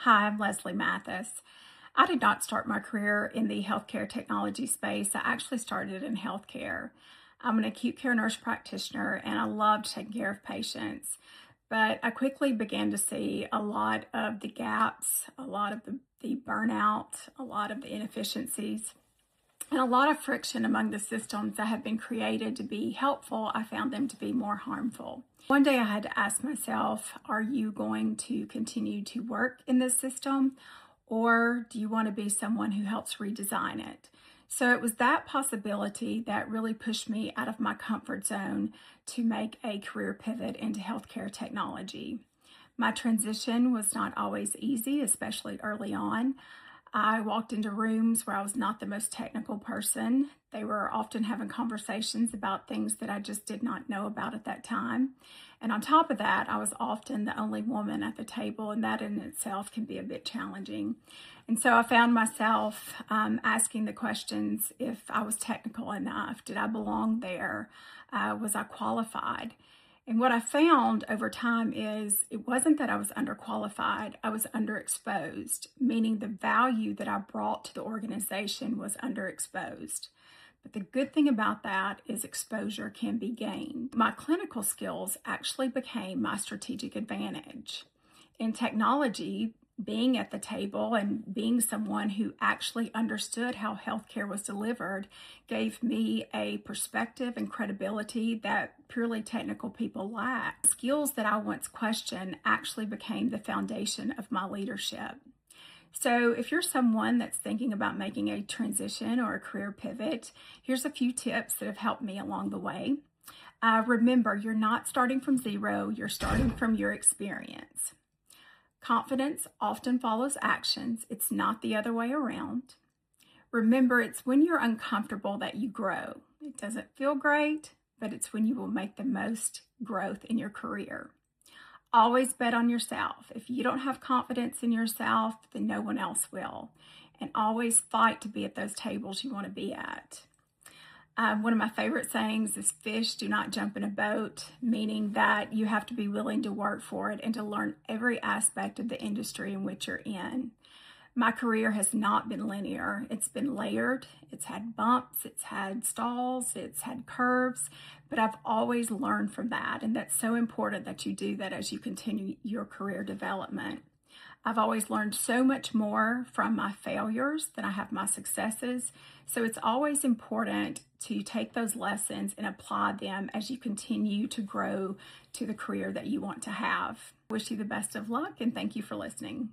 Hi, I'm Lesley Mathis. I did not start my career in the healthcare technology space. I actually started in healthcare. I'm an acute care nurse practitioner and I loved taking care of patients. But I quickly began to see a lot of the gaps, a lot of the burnout, a lot of the inefficiencies, and a lot of friction among the systems that have been created to be helpful. I found them to be more harmful. One day I had to ask myself, are you going to continue to work in this system, or do you want to be someone who helps redesign it? So it was that possibility that really pushed me out of my comfort zone to make a career pivot into healthcare technology. My transition was not always easy, especially early on. I walked into rooms where I was not the most technical person. They were often having conversations about things that I just did not know about at that time. And on top of that, I was often the only woman at the table, and that in itself can be a bit challenging. And so I found myself asking the questions if I was technical enough. Did I belong there? Was I qualified? And what I found over time is it wasn't that I was underqualified, I was underexposed, meaning the value that I brought to the organization was underexposed. But the good thing about that is exposure can be gained. My clinical skills actually became my strategic advantage. In technology, being at the table and being someone who actually understood how healthcare was delivered gave me a perspective and credibility that purely technical people lack. The skills that I once questioned actually became the foundation of my leadership. So if you're someone that's thinking about making a transition or a career pivot, here's a few tips that have helped me along the way. Remember, you're not starting from zero, you're starting from your experience. Confidence often follows actions. It's not the other way around. Remember, it's when you're uncomfortable that you grow. It doesn't feel great, but it's when you will make the most growth in your career. Always bet on yourself. If you don't have confidence in yourself, then no one else will. And always fight to be at those tables you want to be at. One of my favorite sayings is fish do not jump in a boat, meaning that you have to be willing to work for it and to learn every aspect of the industry in which you're in. My career has not been linear. It's been layered. It's had bumps, it's had stalls, it's had curves, but I've always learned from that. And that's so important that you do that as you continue your career development. I've always learned so much more from my failures than I have my successes. So it's always important to take those lessons and apply them as you continue to grow to the career that you want to have. Wish you the best of luck and thank you for listening.